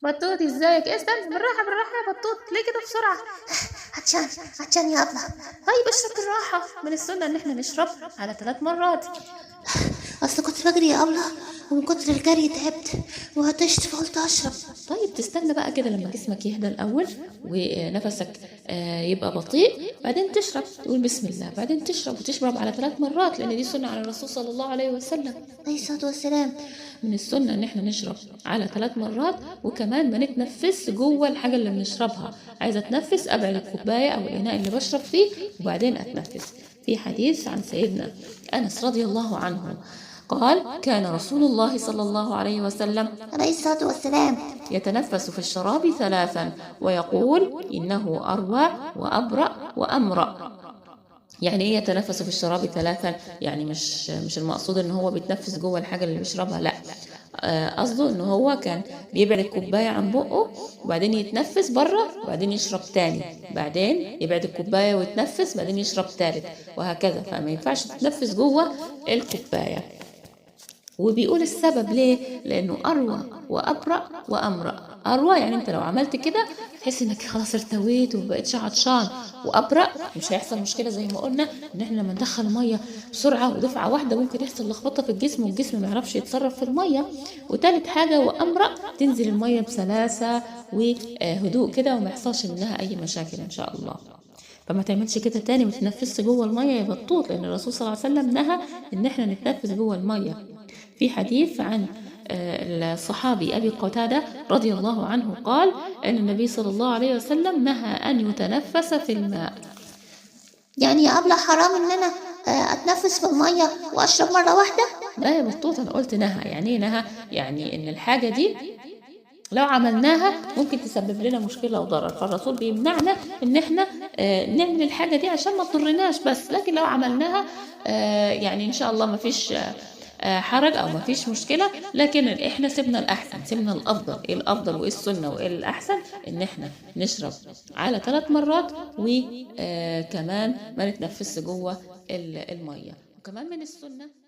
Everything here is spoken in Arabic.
بطوط ازيك؟ استنى، بالراحة بالراحة يا بطوط، ليه كده بسرعة؟ عطشان يا أبلة. طيب اشرب بالراحة، من السنة ان احنا نشرب على 3 مرات. اصل كنت بجري يا ابله، ومن كتر الجري تعبت وعطشت فقلت اشرب. طيب تستنى بقى كده لما جسمك يهدى الأول ونفسك يبقى بطيء، بعدين تشرب، تقول بسم الله، بعدين تشرب، وتشرب على 3 مرات، لأن دي سنة على الرسول صلى الله عليه وسلم. عليه الصلاه والسلام. من السنة ان احنا نشرب على 3 مرات، وكمان ما نتنفس جوه الحاجة اللي بنشربها. عايزة اتنفس، ابعد الكوباية او الاناء اللي بشرب فيه وبعدين اتنفس. في حديث عن سيدنا انس رضي الله عنه قال: كان رسول الله صلى الله عليه وسلم عليه الصلاه والسلام يتنفس في الشراب 3 ويقول: إنه أروى وأبرأ وأمرأ. يعني ايه يتنفس في الشراب 3؟ يعني مش المقصود ان هو بيتنفس جوه الحاجة اللي بيشربها، لا. قصده ان هو كان بيبعد الكوباية عن بقه وبعدين يتنفس بره وبعدين يشرب تاني، بعدين يبعد الكوباية ويتنفس بعدين يشرب تالت، وهكذا. فما ينفعش تتنفس جوه الكوباية. وبيقول السبب ليه؟ لأنه أروى وأبرأ وأمرأ. أروى يعني أنت لو عملت كده تحس إنك خلاص ارتويت ومبقتش عطشان، وأبرأ مش هيحصل مشكلة زي ما قلنا إن إحنا لما ندخل المية بسرعة ودفعة واحدة ممكن يحصل لخبطة في الجسم والجسم ما يعرفش يتصرف في المية. وتالت حاجة وأمرأ، تنزل المية بسلاسة وهدوء كده وما يحصلش منها أي مشاكل إن شاء الله. فما تعملش كده تاني، ما تتنفسش جوه المية يا بطوط، لأن الرسول صلى الله عليه وسلم نهى إن إحنا نتنفس جوه المية. في حديث عن الصحابي أبي قتادة رضي الله عنه قال أن النبي صلى الله عليه وسلم نهى أن يتنفس في الماء. يعني يا ابله حرام ان انا اتنفس في الميه واشرب مره واحده؟ لا يا بطوط، أنا قلت نهى. يعني ايه نهى؟ يعني إن الحاجة دي لو عملناها ممكن تسبب لنا مشكلة وضرر، فالرسول بيمنعنا ان احنا نعمل الحاجة دي عشان ما تضرناش بس. لكن لو عملناها يعني ان شاء الله ما فيش حرج او ما فيش مشكلة. لكن احنا سيبنا الاحسن، سيبنا الافضل. ايه الافضل وايه السنة وايه الاحسن؟ ان احنا نشرب على 3 مرات، وكمان ما نتنفس جوه المية. وكمان من السنة